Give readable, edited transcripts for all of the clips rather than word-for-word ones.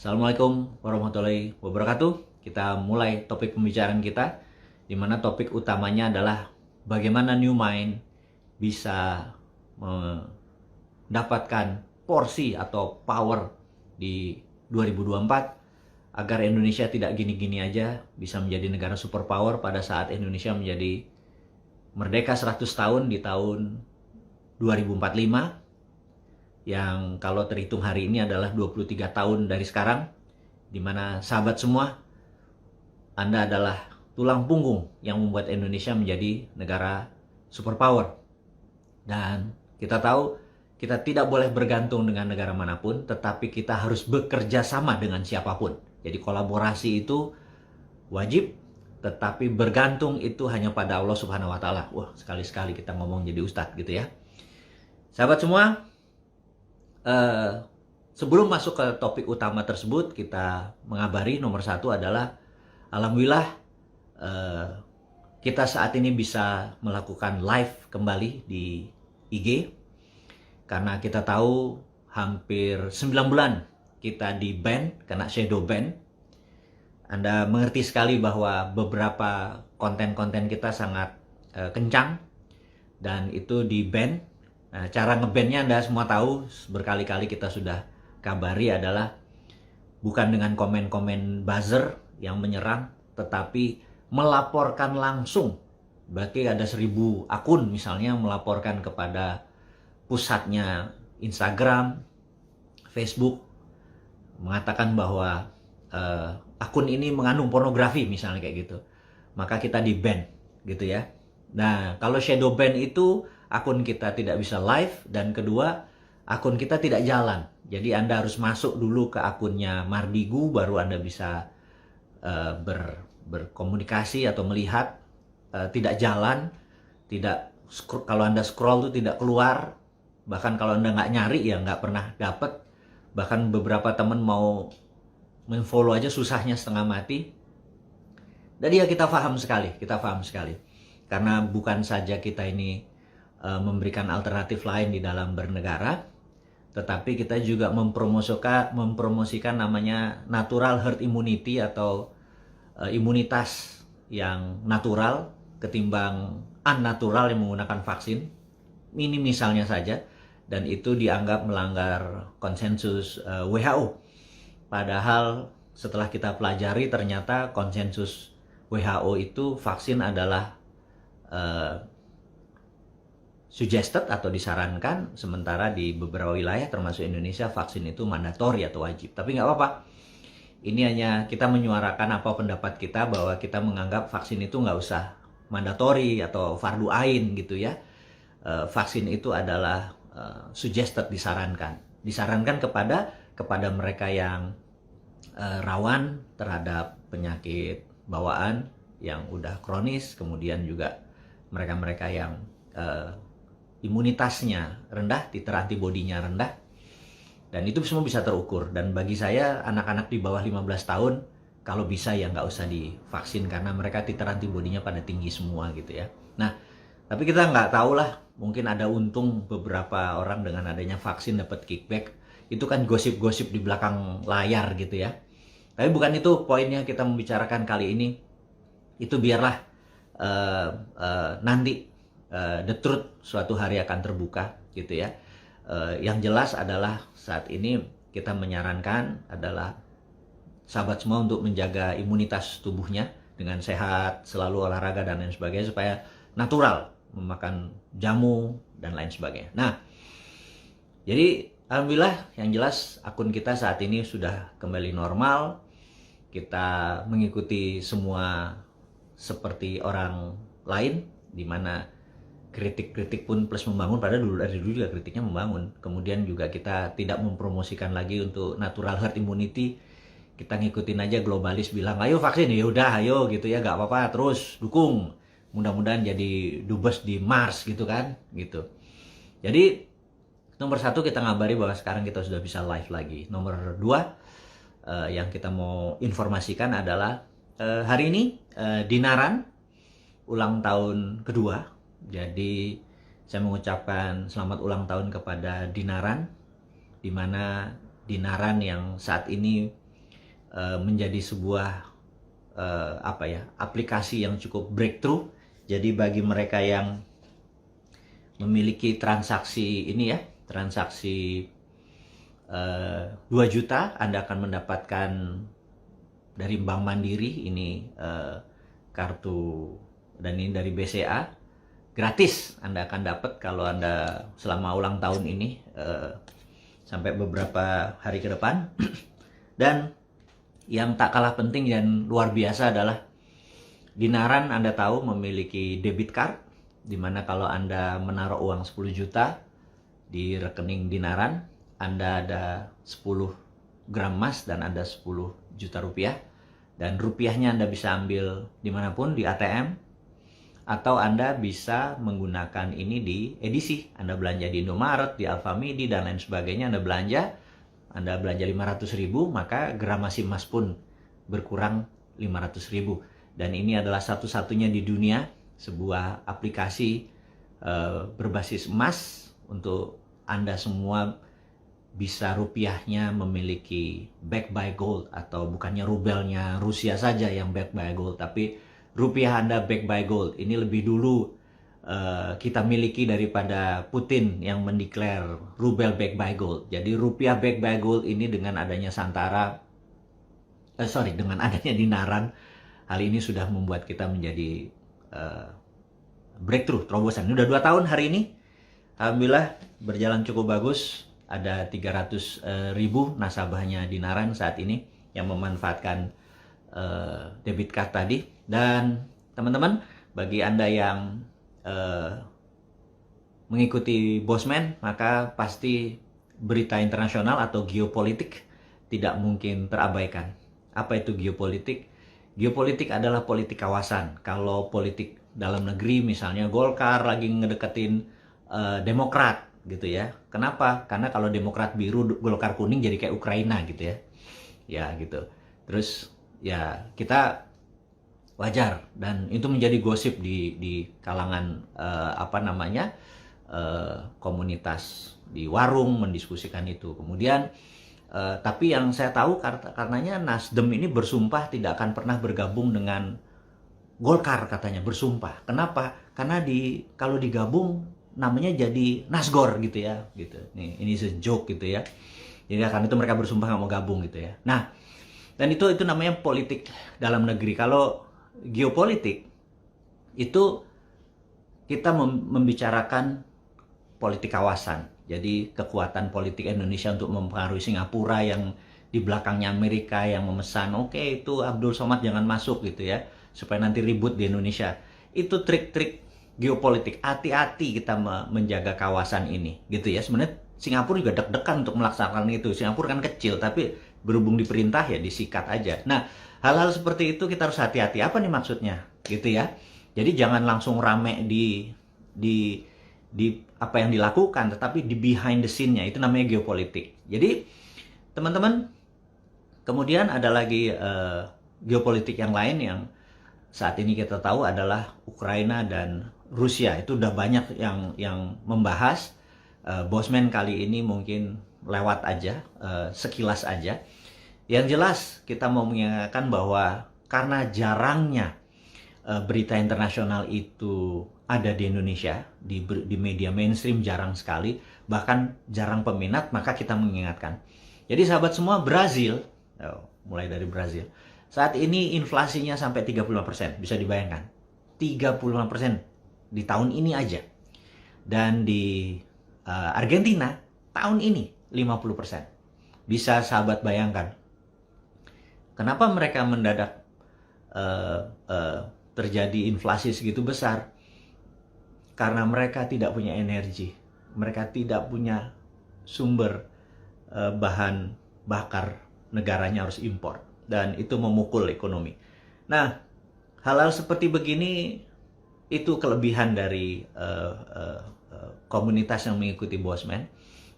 Assalamualaikum warahmatullahi wabarakatuh. Kita mulai topik pembicaraan kita, di mana topik utamanya adalah bagaimana New Mind bisa mendapatkan porsi atau power di 2024 agar Indonesia tidak gini-gini aja, bisa menjadi negara superpower pada saat Indonesia menjadi merdeka 100 tahun di tahun 2045, yang kalau terhitung hari ini adalah 23 tahun dari sekarang, di mana sahabat semua, Anda adalah tulang punggung yang membuat Indonesia menjadi negara superpower. Dan kita tahu kita tidak boleh bergantung dengan negara manapun, tetapi kita harus bekerja sama dengan siapapun. Jadi kolaborasi itu wajib, tetapi bergantung itu hanya pada Allah Subhanahu wa Ta'ala. Wah, sekali-sekali kita ngomong jadi ustadz gitu ya. Sahabat semua, sebelum masuk ke topik utama tersebut, kita mengabari nomor satu adalah alhamdulillah kita saat ini bisa melakukan live kembali di IG, karena kita tahu hampir 9 bulan kita di ban, kena shadow ban. Anda mengerti sekali bahwa beberapa konten-konten kita sangat kencang dan itu di ban. Nah, cara ngebandnya Anda semua tahu, berkali-kali kita sudah kabari, adalah bukan dengan komen-komen buzzer yang menyerang, tetapi melaporkan langsung. Berarti ada 1000 akun misalnya melaporkan kepada pusatnya Instagram, Facebook, mengatakan bahwa akun ini mengandung pornografi misalnya kayak gitu. Maka kita di ban gitu ya. Nah, kalau shadow ban itu akun kita tidak bisa live, dan kedua, akun kita tidak jalan. Jadi Anda harus masuk dulu ke akunnya Mardigu, baru Anda bisa berkomunikasi atau melihat. Tidak jalan, kalau Anda scroll itu tidak keluar, bahkan kalau Anda nggak nyari ya nggak pernah dapet. Bahkan beberapa teman mau men-follow aja susahnya setengah mati. Jadi ya kita paham sekali. Karena bukan saja kita ini memberikan alternatif lain di dalam bernegara, tetapi kita juga mempromosikan namanya natural herd immunity, atau imunitas yang natural ketimbang unnatural yang menggunakan vaksin. Ini misalnya saja, dan itu dianggap melanggar konsensus WHO. Padahal setelah kita pelajari, ternyata konsensus WHO itu vaksin adalah suggested atau disarankan, sementara di beberapa wilayah termasuk Indonesia vaksin itu mandatori atau wajib. Tapi nggak apa-apa, ini hanya kita menyuarakan apa pendapat kita, bahwa kita menganggap vaksin itu nggak usah mandatori atau fardu ain gitu ya. Vaksin itu adalah suggested, disarankan kepada mereka yang rawan terhadap penyakit bawaan yang udah kronis, kemudian juga mereka-mereka yang imunitasnya rendah, titer antibodinya rendah, dan itu semua bisa terukur. Dan bagi saya, anak-anak di bawah 15 tahun kalau bisa ya nggak usah divaksin, karena mereka titer antibodinya pada tinggi semua gitu ya. Nah, tapi kita nggak tahu lah, mungkin ada untung beberapa orang dengan adanya vaksin dapat kickback. Itu kan gosip-gosip di belakang layar gitu ya. Tapi bukan itu poinnya kita membicarakan kali ini. Itu biarlah nanti the truth suatu hari akan terbuka gitu ya. Yang jelas adalah saat ini kita menyarankan adalah sahabat semua untuk menjaga imunitas tubuhnya dengan sehat, selalu olahraga dan lain sebagainya, supaya natural, memakan jamu dan lain sebagainya. Nah, jadi alhamdulillah yang jelas akun kita saat ini sudah kembali normal. Kita mengikuti semua seperti orang lain, di mana kritik-kritik pun plus membangun, padahal dari dulu juga kritiknya membangun. Kemudian juga kita tidak mempromosikan lagi untuk natural herd immunity. Kita ngikutin aja globalis bilang ayo vaksin, ya udah ayo gitu ya, gak apa-apa, terus dukung. Mudah-mudahan jadi dubes di Mars gitu kan, gitu. Jadi nomor satu, kita ngabari bahwa sekarang kita sudah bisa live lagi. Nomor dua, yang kita mau informasikan adalah hari ini Dinaran ulang tahun kedua. Jadi saya mengucapkan selamat ulang tahun kepada Dinaran, di mana Dinaran yang saat ini menjadi sebuah aplikasi yang cukup breakthrough. Jadi bagi mereka yang memiliki transaksi ini ya, transaksi 2 juta, Anda akan mendapatkan dari Bank Mandiri ini kartu, dan ini dari BCA gratis Anda akan dapat kalau Anda selama ulang tahun ini sampai beberapa hari ke depan. Dan yang tak kalah penting dan luar biasa adalah Dinaran, Anda tahu, memiliki debit card, dimana kalau Anda menaruh uang 10 juta di rekening Dinaran, Anda ada 10 gram emas dan ada 10 juta rupiah. Dan rupiahnya Anda bisa ambil dimanapun, di ATM, atau Anda bisa menggunakan ini di edisi. Anda belanja di Indomaret, di Alfamidi, dan lain sebagainya. Anda belanja 500.000, maka gramasi emas pun berkurang 500.000. Dan ini adalah satu-satunya di dunia sebuah aplikasi berbasis emas untuk Anda semua bisa rupiahnya memiliki back by gold, atau bukannya rubelnya Rusia saja yang back by gold, tapi rupiah Anda back by gold. Ini lebih dulu kita miliki daripada Putin yang mendeklar rubel back by gold. Jadi rupiah back by gold ini dengan adanya dengan adanya Dinaran, hal ini sudah membuat kita menjadi breakthrough, terobosan. Ini udah 2 tahun hari ini, alhamdulillah berjalan cukup bagus. Ada 300.000 nasabahnya Dinaran saat ini yang memanfaatkan debit card tadi. Dan teman-teman, bagi Anda yang mengikuti Bosman, maka pasti berita internasional atau geopolitik tidak mungkin terabaikan. Apa itu geopolitik? Geopolitik adalah politik kawasan. Kalau politik dalam negeri, misalnya Golkar lagi ngedeketin Demokrat gitu ya. Kenapa? Karena kalau Demokrat biru, Golkar kuning, jadi kayak Ukraina gitu ya. Ya gitu. Terus ya kita wajar, dan itu menjadi gosip di kalangan komunitas di warung mendiskusikan itu. Kemudian tapi yang saya tahu, karenanya Nasdem ini bersumpah tidak akan pernah bergabung dengan Golkar, katanya bersumpah. Kenapa? Karena kalau digabung namanya jadi Nasgor gitu ya, gitu. Ini joke gitu ya. Jadi karena itu mereka bersumpah nggak mau gabung gitu ya. Nah, dan itu namanya politik dalam negeri. Kalau geopolitik itu kita membicarakan politik kawasan. Jadi kekuatan politik Indonesia untuk mempengaruhi Singapura yang di belakangnya Amerika yang memesan, oke, itu Abdul Somad jangan masuk gitu ya, supaya nanti ribut di Indonesia. Itu trik-trik geopolitik. Hati-hati kita menjaga kawasan ini gitu ya. Sebenarnya Singapura juga deg-degan untuk melaksanakan itu. Singapura kan kecil, tapi berhubung diperintah ya disikat aja. Nah, hal-hal seperti itu kita harus hati-hati. Apa nih maksudnya gitu ya. Jadi jangan langsung rame di apa yang dilakukan, tetapi di behind the scene-nya, itu namanya geopolitik. Jadi teman-teman, kemudian ada lagi geopolitik yang lain yang saat ini kita tahu adalah Ukraina dan Rusia. Itu udah banyak yang membahas. Bosman kali ini mungkin lewat aja, sekilas aja. Yang jelas kita mau mengingatkan bahwa karena jarangnya berita internasional itu ada di Indonesia, di media mainstream jarang sekali, bahkan jarang peminat, maka kita mengingatkan. Jadi sahabat semua, Brazil, mulai dari Brazil, saat ini inflasinya sampai 35%, bisa dibayangkan. 35% di tahun ini aja. Dan di Argentina, tahun ini 50%. Bisa sahabat bayangkan. Kenapa mereka mendadak terjadi inflasi segitu besar? Karena mereka tidak punya energi, mereka tidak punya sumber bahan bakar, negaranya harus impor, dan itu memukul ekonomi. Nah, hal-hal seperti begini itu kelebihan dari komunitas yang mengikuti Bosman,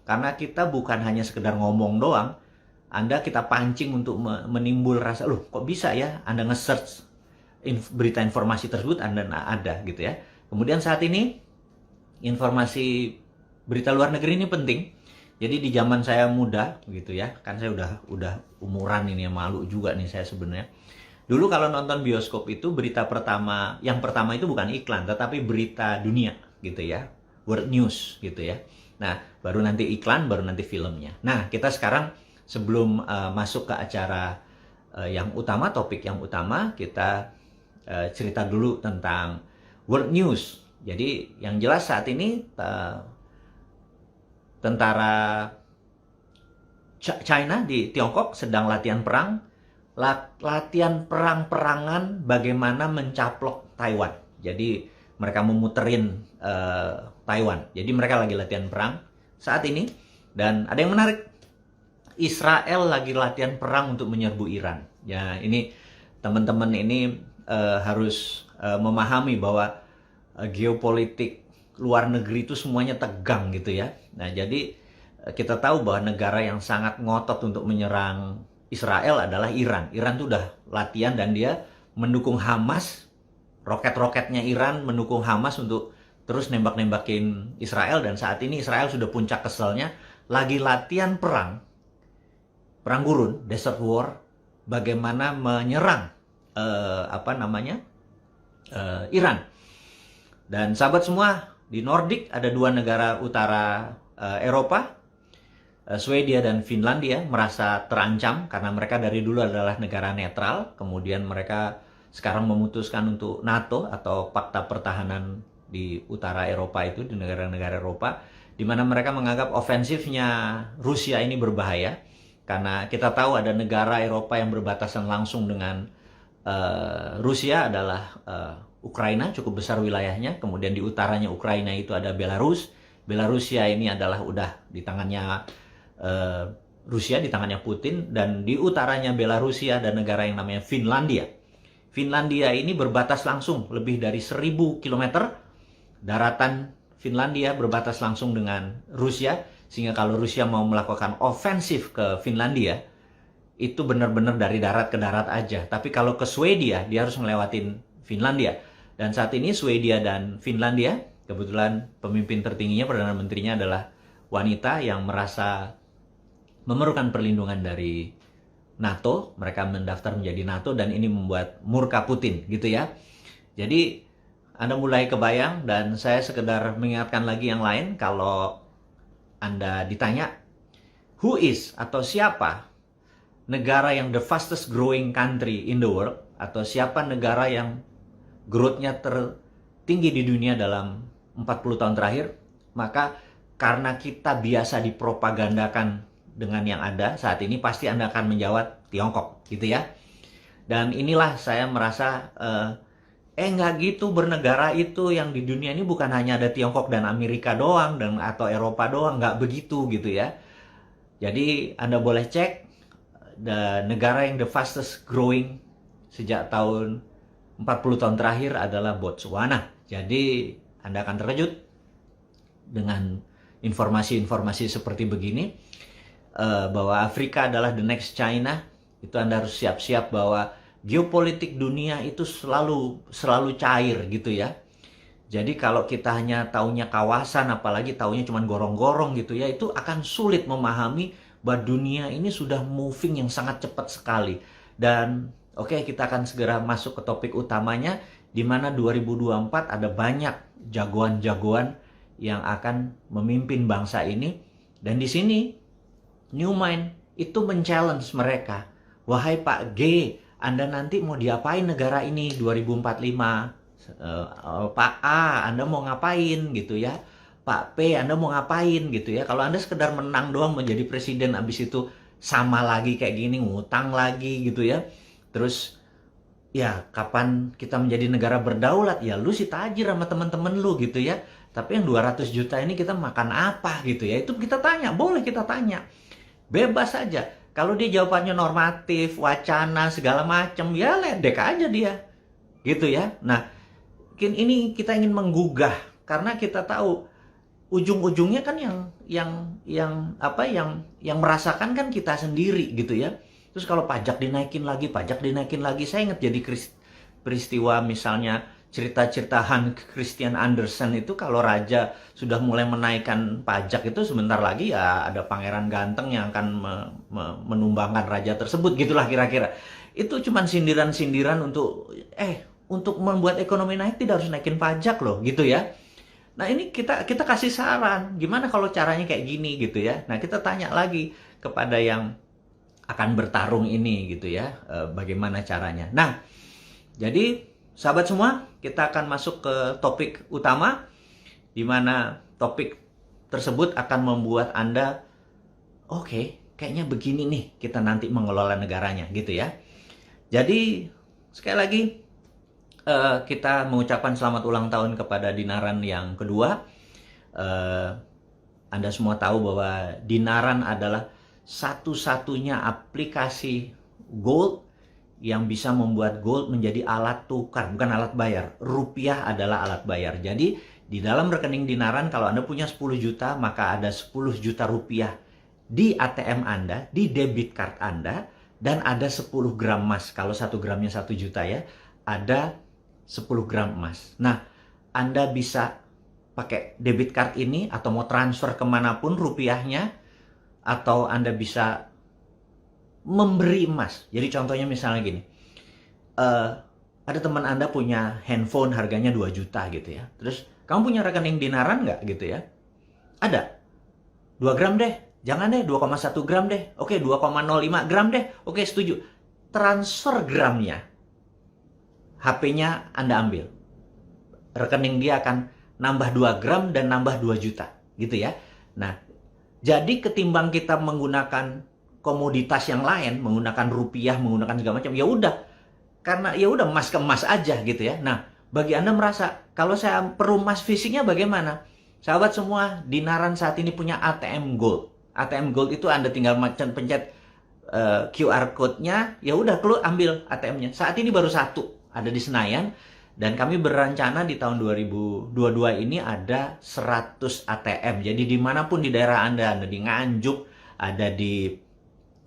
karena kita bukan hanya sekedar ngomong doang. Anda kita pancing untuk menimbul rasa, loh kok bisa ya Anda nge-search berita informasi tersebut, Anda ada gitu ya. Kemudian saat ini informasi berita luar negeri ini penting. Jadi di zaman saya muda gitu ya, kan saya udah umuran ini, malu juga nih saya sebenarnya. Dulu kalau nonton bioskop itu berita pertama, yang pertama itu bukan iklan, tetapi berita dunia gitu ya, world news gitu ya. Nah, baru nanti iklan, baru nanti filmnya. Nah, kita sekarang sebelum masuk ke acara yang utama, topik yang utama, kita cerita dulu tentang world news. Jadi yang jelas saat ini tentara China di Tiongkok sedang latihan perang, latihan perang-perangan bagaimana mencaplok Taiwan. Jadi mereka memuterin Taiwan. Jadi mereka lagi latihan perang saat ini. Dan ada yang menarik, Israel lagi latihan perang untuk menyerbu Iran. Ya, ini teman-teman ini harus memahami bahwa geopolitik luar negeri itu semuanya tegang gitu ya. Nah, jadi kita tahu bahwa negara yang sangat ngotot untuk menyerang Israel adalah Iran. Iran tuh udah latihan dan dia mendukung Hamas. Roket-roketnya Iran mendukung Hamas untuk terus nembak-nembakin Israel. Dan saat ini Israel sudah puncak keselnya, lagi latihan perang gurun, desert war, bagaimana menyerang Iran. Dan sahabat semua, di Nordik ada dua negara utara Eropa, Swedia dan Finlandia, merasa terancam karena mereka dari dulu adalah negara netral. Kemudian mereka sekarang memutuskan untuk NATO atau Pakta Pertahanan di utara Eropa itu, di negara-negara Eropa, di mana mereka menganggap ofensifnya Rusia ini berbahaya. Karena kita tahu ada negara Eropa yang berbatasan langsung dengan Rusia adalah Ukraina, cukup besar wilayahnya. Kemudian di utaranya Ukraina itu ada Belarus. Belarusia ini adalah udah di tangannya Rusia, di tangannya Putin. Dan di utaranya Belarusia ada negara yang namanya Finlandia. Finlandia ini berbatas langsung lebih dari 1000 km. Daratan Finlandia berbatas langsung dengan Rusia. Sehingga kalau Rusia mau melakukan ofensif ke Finlandia, itu benar-benar dari darat ke darat aja. Tapi kalau ke Swedia, dia harus melewatin Finlandia. Dan saat ini Swedia dan Finlandia, kebetulan pemimpin tertingginya, Perdana Menterinya adalah wanita yang merasa memerlukan perlindungan dari NATO. Mereka mendaftar menjadi NATO dan ini membuat murka Putin gitu ya. Jadi Anda mulai kebayang, dan saya sekedar mengingatkan lagi yang lain, kalau Anda ditanya, who is atau siapa negara yang the fastest growing country in the world, atau siapa negara yang growth-nya tertinggi di dunia dalam 40 tahun terakhir, maka karena kita biasa dipropagandakan dengan yang ada saat ini, pasti Anda akan menjawab Tiongkok gitu ya. Dan inilah saya merasa nggak gitu, bernegara itu yang di dunia ini bukan hanya ada Tiongkok dan Amerika doang dan atau Eropa doang, nggak begitu gitu ya. Jadi Anda boleh cek, negara yang the fastest growing sejak tahun 40 tahun terakhir adalah Botswana. Jadi Anda akan terkejut dengan informasi-informasi seperti begini, bahwa Afrika adalah the next China. Itu Anda harus siap-siap bahwa geopolitik dunia itu selalu cair gitu ya. Jadi kalau kita hanya taunya kawasan, apalagi taunya cuma gorong-gorong gitu ya, itu akan sulit memahami bahwa dunia ini sudah moving yang sangat cepat sekali. Dan oke, kita akan segera masuk ke topik utamanya, di mana 2024 ada banyak jagoan-jagoan yang akan memimpin bangsa ini. Dan di sini New Mind itu men-challenge mereka. Wahai Pak G, Anda nanti mau diapain negara ini 2045? Pak A, Anda mau ngapain gitu ya? Pak P, Anda mau ngapain gitu ya? Kalau Anda sekedar menang doang menjadi presiden, habis itu sama lagi kayak gini, ngutang lagi gitu ya. Terus ya kapan kita menjadi negara berdaulat? Ya lu sih tajir sama temen-temen lu gitu ya. Tapi yang 200 juta ini kita makan apa gitu ya? Itu kita tanya, boleh kita tanya. Bebas aja. Kalau dia jawabannya normatif, wacana, segala macam, ya ledek aja dia. Gitu ya. Nah, mungkin ini kita ingin menggugah karena kita tahu ujung-ujungnya kan yang merasakan kan kita sendiri gitu ya. Terus kalau pajak dinaikin lagi, saya ingat jadi peristiwa misalnya cerita-cerita Hans Christian Andersen itu kalau raja sudah mulai menaikkan pajak itu sebentar lagi ya ada pangeran ganteng yang akan menumbangkan raja tersebut, gitulah kira-kira. Itu cuma sindiran-sindiran untuk membuat ekonomi naik tidak harus naikin pajak loh, gitu ya. Nah ini kita kasih saran, gimana kalau caranya kayak gini gitu ya. Nah kita tanya lagi kepada yang akan bertarung ini gitu ya, bagaimana caranya. Nah jadi sahabat semua, kita akan masuk ke topik utama, di mana topik tersebut akan membuat Anda, oke, kayaknya begini nih kita nanti mengelola negaranya gitu ya. Jadi sekali lagi, kita mengucapkan selamat ulang tahun kepada Dinaran yang kedua. Anda semua tahu bahwa Dinaran adalah satu-satunya aplikasi Gold yang bisa membuat Gold menjadi alat tukar, bukan alat bayar. Rupiah adalah alat bayar. Jadi di dalam rekening Dinaran, kalau Anda punya 10 juta, maka ada 10 juta rupiah di ATM Anda, di debit card Anda, dan ada 10 gram emas. Kalau 1 gramnya 1 juta ya, ada 10 gram emas. Nah, Anda bisa pakai debit card ini atau mau transfer kemanapun rupiahnya, atau Anda bisa memberi emas. Jadi contohnya misalnya gini, ada teman Anda punya handphone harganya 2 juta gitu ya. Terus, kamu punya rekening Dinaran nggak gitu ya? Ada. 2 gram deh. Jangan deh, 2,1 gram deh. Oke, 2,05 gram deh. Oke, setuju. Transfer gramnya. HP-nya Anda ambil. Rekening dia akan nambah 2 gram dan nambah 2 juta. Gitu ya. Nah, jadi ketimbang kita menggunakan komoditas yang lain, menggunakan rupiah, menggunakan segala macam, ya udah. Karena ya udah emas ke emas aja gitu ya. Nah, bagi Anda merasa, kalau saya perlu emas fisiknya bagaimana? Sahabat semua, Dinaran saat ini punya ATM Gold. ATM Gold itu Anda tinggal pencet QR code-nya, ya udah keluar ambil ATM-nya. Saat ini baru satu, ada di Senayan, dan kami berencana di tahun 2022 ini ada 100 ATM. Jadi dimanapun di daerah Anda di Nganjuk, ada di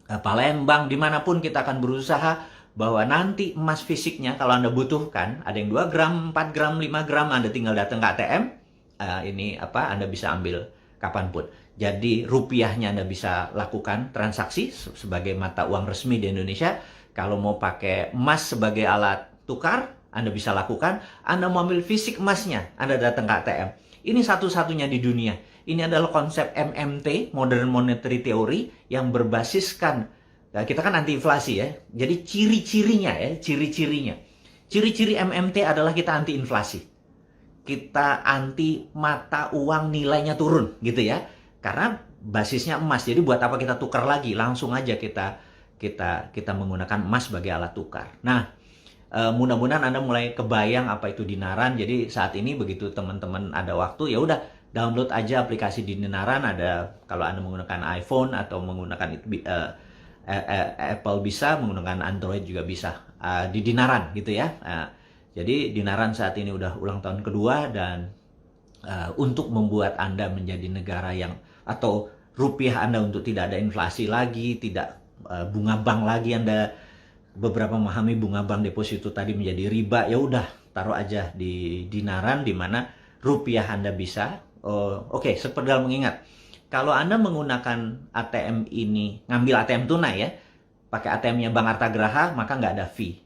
Palembang, dimanapun kita akan berusaha bahwa nanti emas fisiknya kalau Anda butuhkan, ada yang 2 gram, 4 gram, 5 gram, Anda tinggal datang ke ATM, Anda bisa ambil kapanpun. Jadi rupiahnya Anda bisa lakukan transaksi sebagai mata uang resmi di Indonesia. Kalau mau pakai emas sebagai alat tukar, Anda bisa lakukan. Anda mau ambil fisik emasnya, Anda datang ke ATM. Ini satu-satunya di dunia. Ini adalah konsep MMT, Modern Monetary Theory, yang berbasiskan, nah kita kan anti inflasi ya. Jadi ciri-cirinya ya, ciri-cirinya. Ciri-ciri MMT adalah kita anti inflasi. Kita anti mata uang nilainya turun gitu ya. Karena basisnya emas. Jadi buat apa kita tukar lagi? Langsung aja kita menggunakan emas sebagai alat tukar. Nah, mudah-mudahan Anda mulai kebayang apa itu Dinaran. Jadi saat ini begitu teman-teman ada waktu, ya udah download aja aplikasi Dinaran. Ada kalau Anda menggunakan iPhone atau menggunakan Apple bisa, menggunakan Android juga bisa. Di Dinaran gitu ya. Jadi Dinaran saat ini udah ulang tahun kedua, dan untuk membuat Anda menjadi negara yang, atau rupiah Anda untuk tidak ada inflasi lagi, tidak bunga bank lagi. Anda beberapa memahami bunga bank deposito tadi menjadi riba, ya udah taruh aja di Dinaran, di mana rupiah Anda bisa. Oke, sepedal mengingat, kalau Anda menggunakan ATM ini, ngambil ATM tunai ya, pakai ATM-nya Bank Artagraha, maka nggak ada fee,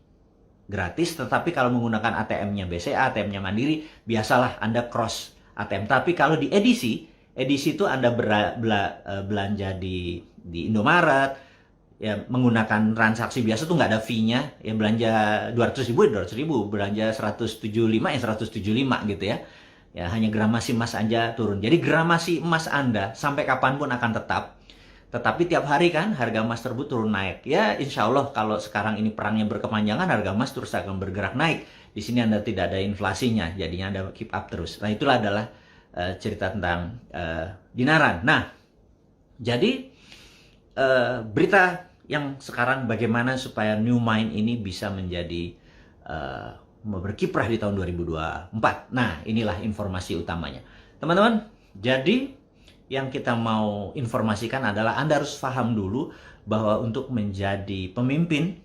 gratis. Tetapi kalau menggunakan ATM-nya BCA, ATM-nya Mandiri, biasalah Anda cross ATM. Tapi kalau di edisi itu Anda belanja di Indomaret, ya menggunakan transaksi biasa tuh nggak ada fee-nya. Ya belanja 200.000 ya 200.000, belanja 175 ya 175 gitu ya. Ya hanya gramasi emas aja turun. Jadi gramasi emas Anda sampai kapanpun akan tetap. Tetapi tiap hari kan harga emas tersebut turun naik. Ya insya Allah kalau sekarang ini perangnya berkepanjangan, harga emas terus akan bergerak naik. Di sini Anda tidak ada inflasinya, jadinya Anda keep up terus. Nah itulah adalah cerita tentang Dinaran. Nah, jadi berita yang sekarang bagaimana supaya New Mind ini bisa menjadi berkiprah di tahun 2024. Nah, inilah informasi utamanya. Teman-teman, jadi yang kita mau informasikan adalah Anda harus paham dulu bahwa untuk menjadi pemimpin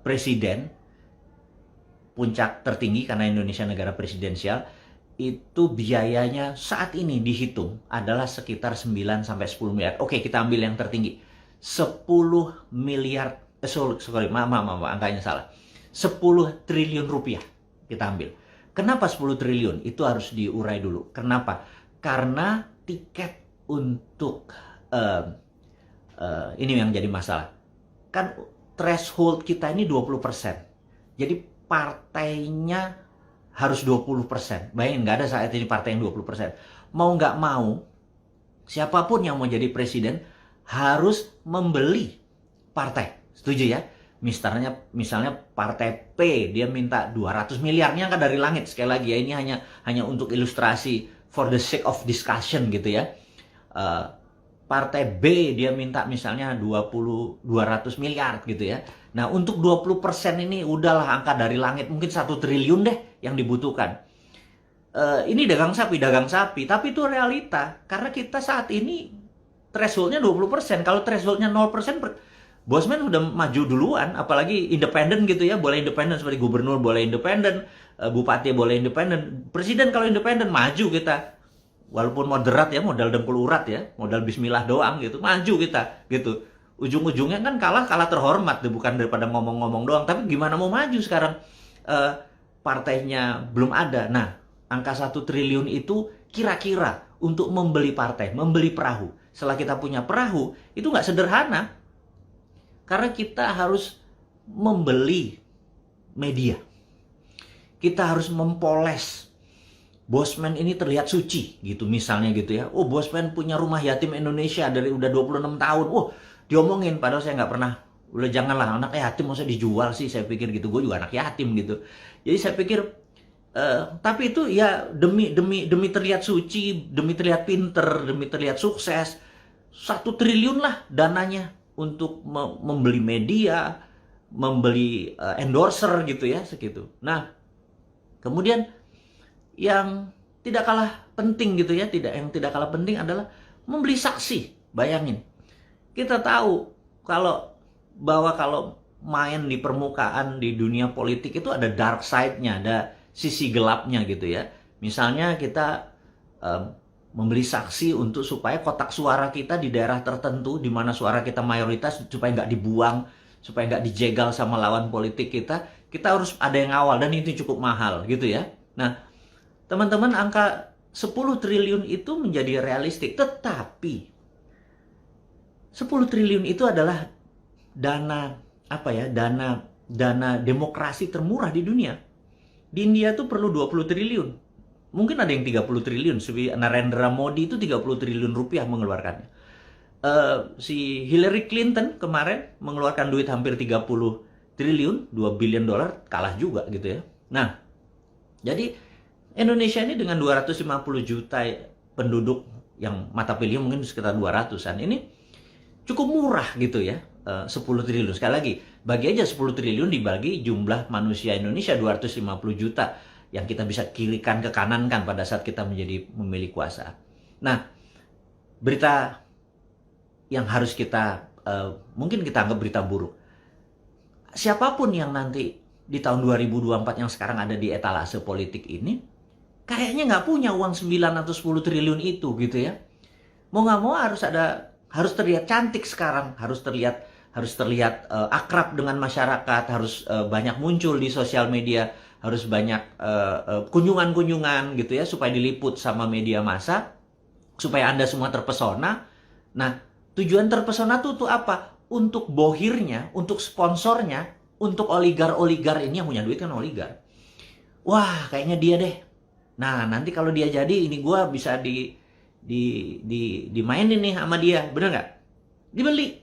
presiden, puncak tertinggi karena Indonesia negara presidensial, itu biayanya saat ini dihitung adalah sekitar 9 sampai 10 miliar. Oke, kita ambil yang tertinggi. 10 miliar, sorry, maaf, angkanya salah. 10 triliun rupiah kita ambil. Kenapa 10 triliun? Itu harus diurai dulu. Kenapa? Karena tiket untuk ini yang jadi masalah. Kan threshold kita ini 20%. Jadi partainya harus 20%. Bayangin, nggak ada saat ini partai yang 20%. Mau nggak mau, siapapun yang mau jadi presiden harus membeli partai. Setuju ya? Misalnya partai P, dia minta 200 miliarnya kan dari langit. Sekali lagi ya, ini hanya untuk ilustrasi, for the sake of discussion gitu ya. Partai B dia minta misalnya 200 miliar gitu ya. Nah, untuk 20% ini udahlah angka dari langit, mungkin 1 triliun deh yang dibutuhkan. Ini dagang sapi, tapi itu realita. Karena kita saat ini thresholdnya 20%. Kalau thresholdnya 0%, Bosman udah maju duluan, apalagi independen gitu ya. Boleh independen seperti gubernur, boleh independen, bupati boleh independen. Presiden kalau independen, maju kita. Walaupun moderat ya, modal dengkul urat ya, modal bismillah doang gitu, maju kita gitu. Ujung-ujungnya kan kalah terhormat, bukan daripada ngomong-ngomong doang. Tapi gimana mau maju sekarang? Partainya belum ada. Nah, angka 1 triliun itu kira-kira untuk membeli partai, membeli perahu. Setelah kita punya perahu, itu nggak sederhana. Karena kita harus membeli media. Kita harus mempoles. Bosman ini terlihat suci gitu misalnya gitu ya. Oh, Bosman punya rumah yatim Indonesia dari udah 26 tahun. Oh, diomongin padahal saya nggak pernah. Udah janganlah, anak yatim masa dijual sih, saya pikir gitu. Gue juga anak yatim gitu. Jadi saya pikir tapi itu ya demi terlihat suci, demi terlihat pinter, demi terlihat sukses. 1 triliun lah dananya untuk membeli media, membeli endorser gitu ya, segitu. Nah, kemudian yang tidak kalah penting gitu ya, yang tidak kalah penting adalah membeli saksi. Bayangin, kita tahu bahwa kalau main di permukaan di dunia politik itu ada dark side-nya, ada sisi gelapnya gitu ya. Misalnya kita membeli saksi untuk supaya kotak suara kita di daerah tertentu di mana suara kita mayoritas supaya nggak dibuang, supaya nggak dijegal sama lawan politik kita harus ada yang awal, dan itu cukup mahal gitu ya. Nah, teman-teman, angka 10 triliun itu menjadi realistik, tetapi 10 triliun itu adalah dana demokrasi termurah di dunia. Di India tuh perlu 20 triliun. Mungkin ada yang 30 triliun. Narendra Modi itu 30 triliun rupiah mengeluarkannya. Si Hillary Clinton kemarin mengeluarkan duit hampir 30 triliun, 2 billion dolar, kalah juga gitu ya. Nah, jadi Indonesia ini dengan 250 juta penduduk yang mata pilih mungkin sekitar 200-an. Ini cukup murah gitu ya, 10 triliun. Sekali lagi, bagi aja 10 triliun dibagi jumlah manusia Indonesia 250 juta yang kita bisa kirikan ke kanan kan pada saat kita menjadi memilih kuasa. Nah, berita yang harus kita, mungkin kita anggap berita buruk. Siapapun yang nanti di tahun 2024 yang sekarang ada di etalase politik ini, kayaknya nggak punya uang 9 atau 10 triliun itu gitu ya. Mau nggak mau harus terlihat cantik sekarang, harus terlihat akrab dengan masyarakat, harus banyak muncul di sosial media, harus banyak kunjungan-kunjungan gitu ya, supaya diliput sama media massa, supaya Anda semua terpesona. Nah, tujuan terpesona tuh apa? Untuk bohirnya, untuk sponsornya, untuk oligar-oligar ini yang punya duit kan oligar. Wah, kayaknya dia deh. Nah, nanti kalau dia jadi, ini gue bisa dimainin nih sama dia. Bener nggak? Dibeli.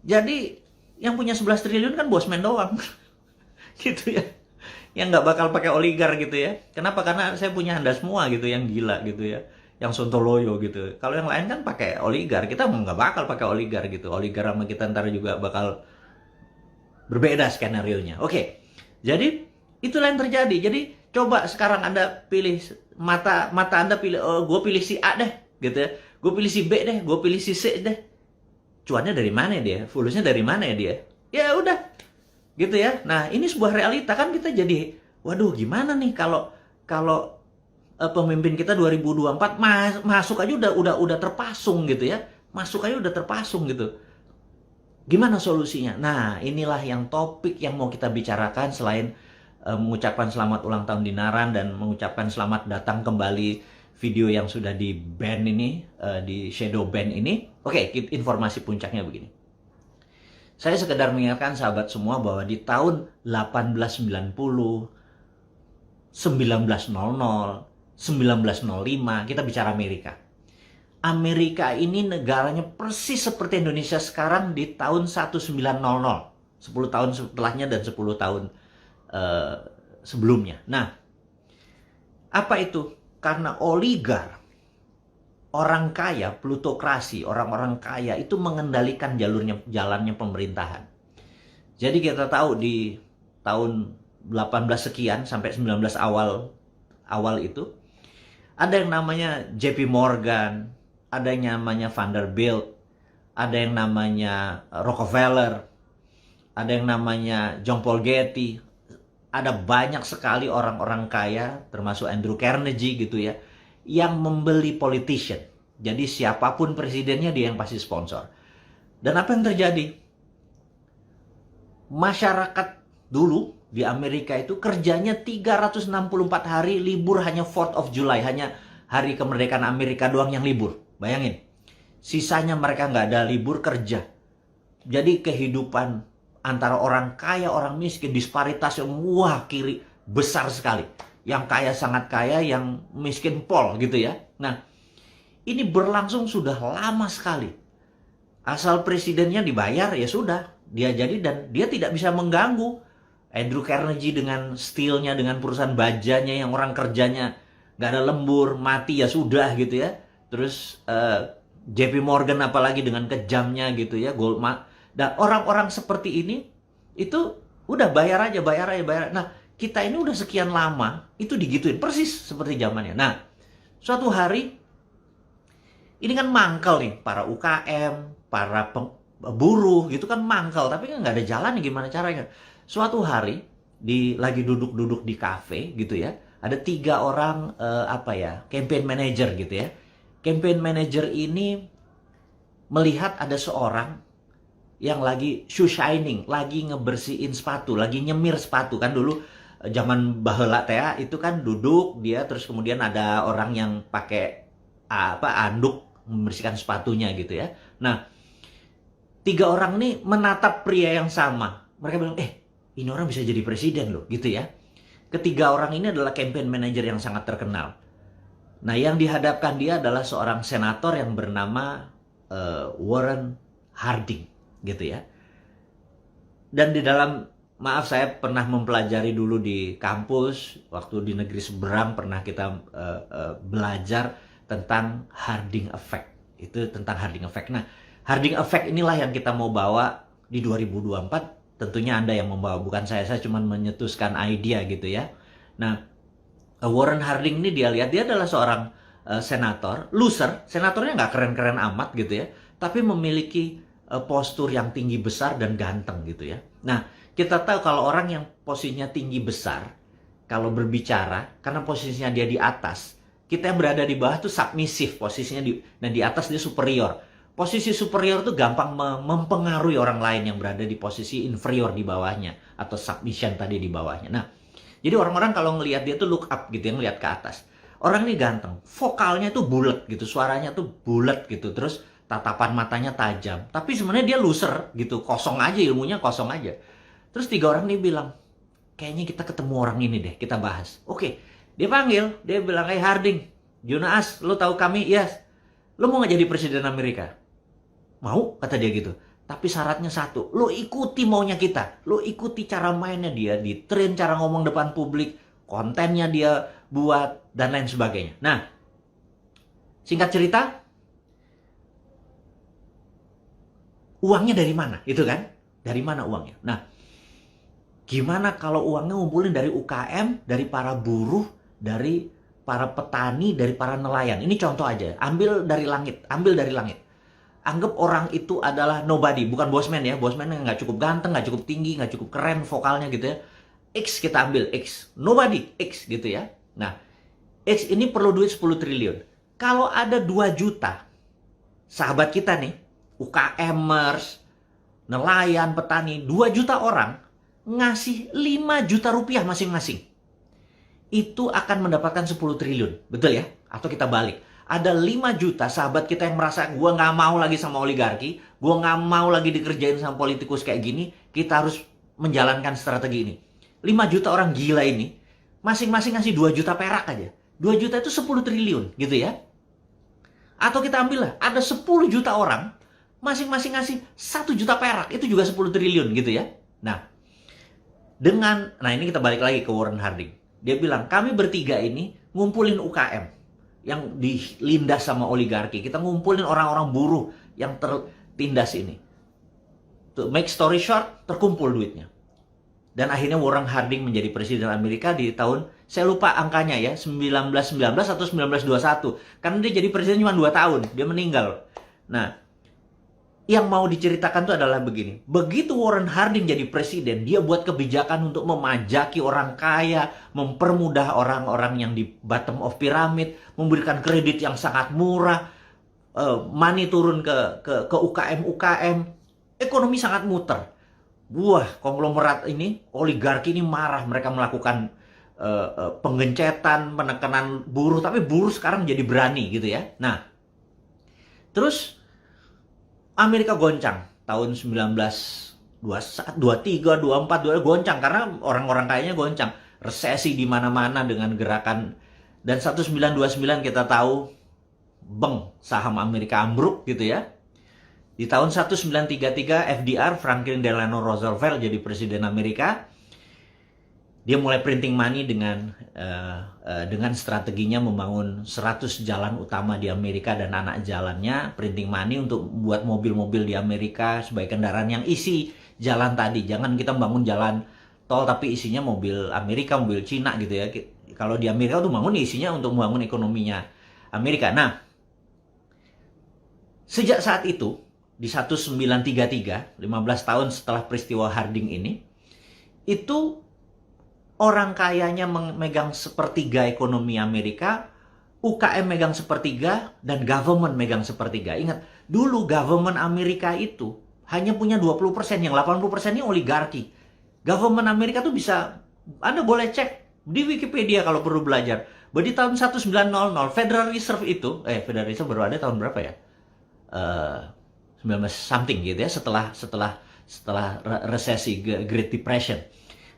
Jadi, yang punya 11 triliun kan Bosman doang. Gitu ya. Yang nggak bakal pakai oligar gitu ya. Kenapa? Karena saya punya Anda semua gitu, yang gila gitu ya. Yang sontoloyo gitu. Kalau yang lain kan pakai oligar. Kita nggak bakal pakai oligar gitu. Oligar sama kita ntar juga bakal berbeda skenario-nya. Oke. Jadi, itulah yang terjadi. Jadi, coba sekarang Anda pilih mata Anda pilih, gue pilih si A deh, gitu ya. Gue pilih si B deh, gue pilih si C deh. Cuannya dari mana dia? Fulusnya dari mana ya dia? Ya udah, gitu ya. Nah, ini sebuah realita kan, kita jadi, waduh gimana nih kalau kalau pemimpin kita 2024 masuk aja udah terpasung gitu ya. Masuk aja udah terpasung gitu. Gimana solusinya? Nah, inilah yang topik yang mau kita bicarakan selain mengucapkan selamat ulang tahun Dinaran dan mengucapkan selamat datang kembali video yang sudah di ban ini, di shadow ban ini. Oke, informasi puncaknya begini. Saya sekedar mengingatkan sahabat semua bahwa di tahun 1890, 1900, 1905, kita bicara Amerika. Amerika ini negaranya persis seperti Indonesia sekarang di tahun 1900. 10 tahun setelahnya dan 10 tahun sebelumnya. Nah, apa itu? Karena oligar, orang kaya, plutokrasi, orang-orang kaya itu mengendalikan jalannya pemerintahan. Jadi kita tahu di tahun 18 sekian sampai 19 awal itu ada yang namanya JP Morgan, ada yang namanya Vanderbilt, ada yang namanya Rockefeller, ada yang namanya John Paul Getty. Ada banyak sekali orang-orang kaya, termasuk Andrew Carnegie gitu ya, yang membeli politician. Jadi siapapun presidennya dia yang pasti sponsor. Dan apa yang terjadi? Masyarakat dulu di Amerika itu kerjanya 364 hari, libur hanya 4th of July, hanya hari kemerdekaan Amerika doang yang libur. Bayangin, sisanya mereka nggak ada libur kerja. Jadi kehidupan antara orang kaya, orang miskin, disparitas yang kiri besar sekali. Yang kaya sangat kaya, yang miskin pol gitu ya. Nah, ini berlangsung sudah lama sekali. Asal presidennya dibayar, ya sudah. Dia jadi dan dia tidak bisa mengganggu. Andrew Carnegie dengan steelnya, dengan perusahaan bajanya yang orang kerjanya nggak ada lembur, mati ya sudah gitu ya. Terus JP Morgan apalagi dengan kejamnya gitu ya, Goldman. Dan orang-orang seperti ini itu udah bayar aja. Nah, kita ini udah sekian lama itu digituin persis seperti zamannya. Nah, suatu hari ini kan mangkal nih para UKM, para buruh gitu kan mangkal, tapi kan nggak ada jalan nih gimana caranya. Suatu hari lagi duduk-duduk di kafe gitu ya, ada 3 orang campaign manager gitu ya. Campaign manager ini melihat ada seorang yang lagi shoe shining, lagi ngebersihin sepatu, lagi nyemir sepatu. Kan dulu zaman baheula teh itu kan duduk dia, terus kemudian ada orang yang pakai anduk membersihkan sepatunya gitu ya. Nah, 3 orang nih menatap pria yang sama. Mereka bilang, ini orang bisa jadi presiden loh gitu ya. Ketiga orang ini adalah campaign manager yang sangat terkenal. Nah, yang dihadapkan dia adalah seorang senator yang bernama Warren Harding gitu ya. Dan di dalam, maaf saya pernah mempelajari dulu di kampus, waktu di negeri seberang pernah kita belajar tentang Harding Effect. Itu tentang Harding Effect. Nah, Harding Effect inilah yang kita mau bawa di 2024. Tentunya Anda yang membawa, bukan saya cuma menyetuskan ide gitu ya. Nah, Warren Harding ini dia adalah seorang senator, loser, senatornya nggak keren-keren amat gitu ya, tapi memiliki postur yang tinggi besar dan ganteng gitu ya. Nah, kita tahu kalau orang yang posisinya tinggi besar, kalau berbicara, karena posisinya dia di atas, kita yang berada di bawah tuh submisif posisinya, dan di atas dia superior. Posisi superior tuh gampang mempengaruhi orang lain yang berada di posisi inferior di bawahnya, atau submission tadi di bawahnya. Nah, jadi orang-orang kalau ngelihat dia tuh look up gitu ya, ngelihat ke atas. Orang ini ganteng, vokalnya tuh bulat gitu, suaranya tuh bulat gitu, terus tatapan matanya tajam. Tapi sebenarnya dia loser gitu, kosong aja, ilmunya kosong aja. Terus 3 orang ini bilang, kayaknya kita ketemu orang ini deh, kita bahas. Oke, dia panggil, dia bilang, Harding, Jonas, lo tahu kami? Yes. Lo mau gak jadi presiden Amerika? Mau, kata dia gitu. Tapi syaratnya satu, lo ikuti maunya kita. Lo ikuti cara mainnya dia, di train cara ngomong depan publik, kontennya dia buat, dan lain sebagainya. Nah, singkat cerita, uangnya dari mana? Itu kan? Dari mana uangnya? Nah, gimana kalau uangnya ngumpulin dari UKM, dari para buruh, dari para petani, dari para nelayan? Ini contoh aja. Ambil dari langit. Anggap orang itu adalah nobody, bukan bosman ya. Bosman yang nggak cukup ganteng, nggak cukup tinggi, nggak cukup keren vokalnya gitu ya. X kita ambil, X. Nobody, X gitu ya. Nah, X ini perlu duit 10 triliun. Kalau ada 2 juta, sahabat kita nih, UKMers, nelayan, petani, 2 juta orang, ngasih 5 juta rupiah masing-masing. Itu akan mendapatkan 10 triliun, betul ya? Atau kita balik. Ada 5 juta sahabat kita yang merasa, gue nggak mau lagi sama oligarki, gue nggak mau lagi dikerjain sama politikus kayak gini, kita harus menjalankan strategi ini. 5 juta orang gila ini, masing-masing ngasih 2 juta perak aja. 2 juta itu 10 triliun, gitu ya. Atau kita ambil lah, ada 10 juta orang, masing-masing ngasih 1 juta perak, itu juga 10 triliun, gitu ya. Nah, ini kita balik lagi ke Warren Harding. Dia bilang, kami bertiga ini ngumpulin UKM yang dilindas sama oligarki. Kita ngumpulin orang-orang buruh yang tertindas ini. To make story short, terkumpul duitnya. Dan akhirnya Warren Harding menjadi presiden Amerika di tahun, saya lupa angkanya ya, 1919 atau 1921. Karena dia jadi presiden cuma 2 tahun, dia meninggal. Nah, yang mau diceritakan itu adalah begini. Begitu Warren Harding jadi presiden, dia buat kebijakan untuk memajaki orang kaya, mempermudah orang-orang yang di bottom of pyramid, memberikan kredit yang sangat murah, money turun ke UKM-UKM, ekonomi sangat muter. Wah, konglomerat ini, oligarki ini marah, mereka melakukan penggencetan, penekanan buruh, tapi buruh sekarang jadi berani gitu ya. Nah, terus Amerika goncang tahun 1923, 24, goncang karena orang-orang kayanya goncang. Resesi di mana-mana dengan gerakan, dan 1929 kita tahu saham Amerika ambruk gitu ya. Di tahun 1933 FDR, Franklin Delano Roosevelt, jadi presiden Amerika. Dia mulai printing money dengan strateginya membangun 100 jalan utama di Amerika dan anak jalannya, printing money untuk buat mobil-mobil di Amerika sebagai kendaraan yang isi jalan tadi. Jangan kita bangun jalan tol tapi isinya mobil Amerika, mobil Cina gitu ya. Kalau di Amerika tuh bangun isinya untuk membangun ekonominya Amerika. Nah, sejak saat itu di 1933, 15 tahun setelah peristiwa Harding ini, itu orang kayanya memegang sepertiga ekonomi Amerika, UKM megang sepertiga, dan government megang sepertiga. Ingat, dulu government Amerika itu hanya punya 20%, yang 80% ini oligarki. Government Amerika tuh bisa, Anda boleh cek di Wikipedia kalau perlu belajar. Bahwa di tahun 1900, Federal Reserve itu, Federal Reserve baru ada tahun berapa ya? 19 something gitu ya, setelah resesi Great Depression.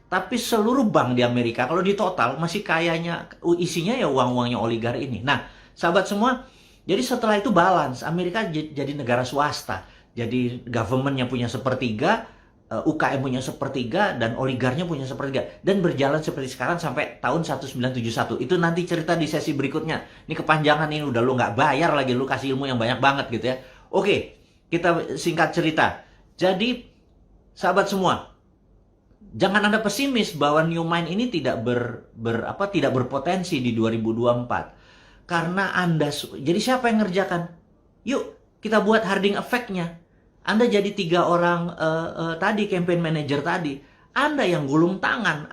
Tapi seluruh bank di Amerika, kalau di total, masih kayanya, isinya ya uang-uangnya oligarki ini. Nah, sahabat semua, jadi setelah itu balance. Amerika jadi negara swasta. Jadi government-nya punya sepertiga, UKM punya sepertiga, dan oligarnya punya sepertiga. Dan berjalan seperti sekarang sampai tahun 1971. Itu nanti cerita di sesi berikutnya. Ini kepanjangan ini, udah lu nggak bayar lagi, lu kasih ilmu yang banyak banget gitu ya. Oke, kita singkat cerita. Jadi, sahabat semua, jangan Anda pesimis bahwa New Mind ini tidak tidak berpotensi di 2024. Karena Anda, jadi siapa yang ngerjakan? Yuk, kita buat Harding Effect-nya. Anda jadi 3 orang tadi, campaign manager tadi. Anda yang gulung tangan.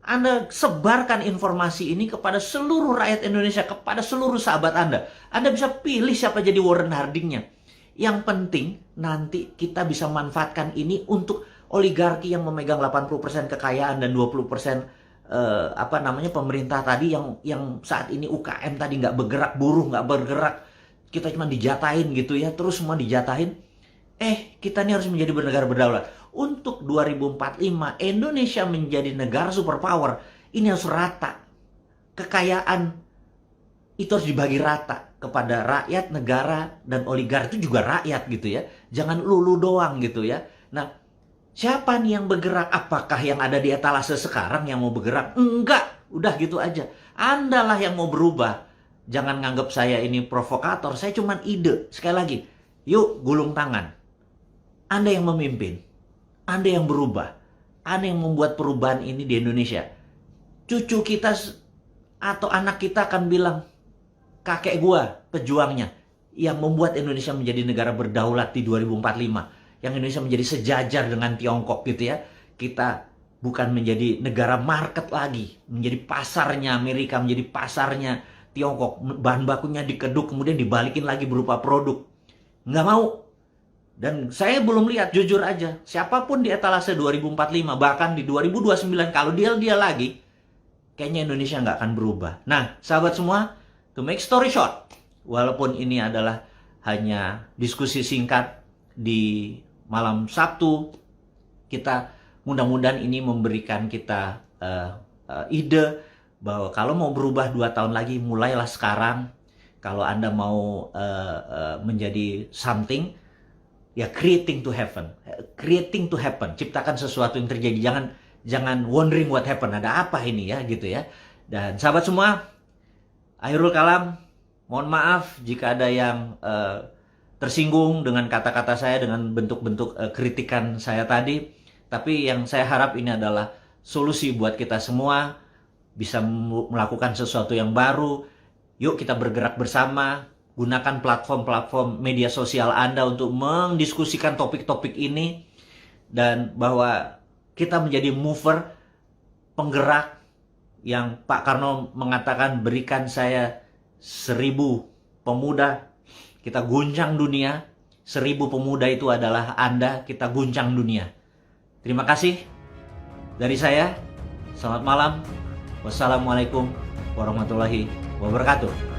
Anda sebarkan informasi ini kepada seluruh rakyat Indonesia, kepada seluruh sahabat Anda. Anda bisa pilih siapa jadi Warren Harding-nya. Yang penting, nanti kita bisa manfaatkan ini untuk oligarki yang memegang 80% kekayaan dan 20% pemerintah tadi yang saat ini UKM tadi nggak bergerak, buruh nggak bergerak, kita cuma dijatahin gitu ya, terus semua dijatahin. Kita ini harus menjadi negara berdaulat. Untuk 2045 Indonesia menjadi negara superpower, ini harus rata. Kekayaan itu harus dibagi rata kepada rakyat, negara, dan oligarki itu juga rakyat gitu ya. Jangan lulu doang gitu ya. Nah, siapa nih yang bergerak? Apakah yang ada di etalase sekarang yang mau bergerak? Enggak, udah gitu aja. Andalah yang mau berubah. Jangan nganggap saya ini provokator, saya cuma ide. Sekali lagi, yuk gulung tangan. Anda yang memimpin, Anda yang berubah, Anda yang membuat perubahan ini di Indonesia. Cucu kita atau anak kita akan bilang, kakek gua pejuangnya. yang membuat Indonesia menjadi negara berdaulat di 2045, yang Indonesia menjadi sejajar dengan Tiongkok gitu ya. Kita bukan menjadi negara market lagi, menjadi pasarnya Amerika, menjadi pasarnya Tiongkok, bahan bakunya dikeduk kemudian dibalikin lagi berupa produk. Nggak mau. Dan saya belum lihat, jujur aja, siapapun di etalase 2045, bahkan di 2029, kalau dia lagi, kayaknya Indonesia nggak akan berubah. Nah, sahabat semua, to make story short, walaupun ini adalah hanya diskusi singkat di malam Sabtu, kita mudah-mudahan ini memberikan kita ide bahwa kalau mau berubah 2 tahun lagi, mulailah sekarang. Kalau Anda mau menjadi something, ya creating to happen. Creating to happen. Ciptakan sesuatu yang terjadi. Jangan wondering what happen. Ada apa ini ya gitu ya. Dan sahabat semua, akhirul kalam, mohon maaf jika ada yang tersinggung dengan kata-kata saya, dengan bentuk-bentuk kritikan saya tadi. Tapi yang saya harap ini adalah solusi buat kita semua, bisa melakukan sesuatu yang baru. Yuk kita bergerak bersama. Gunakan platform-platform media sosial Anda untuk mendiskusikan topik-topik ini. Dan bahwa kita menjadi mover, penggerak, yang Pak Karno mengatakan berikan saya 1000 pemuda. Kita guncang dunia. 1000 pemuda itu adalah Anda, kita guncang dunia. Terima kasih dari saya. Selamat malam. Wassalamualaikum warahmatullahi wabarakatuh.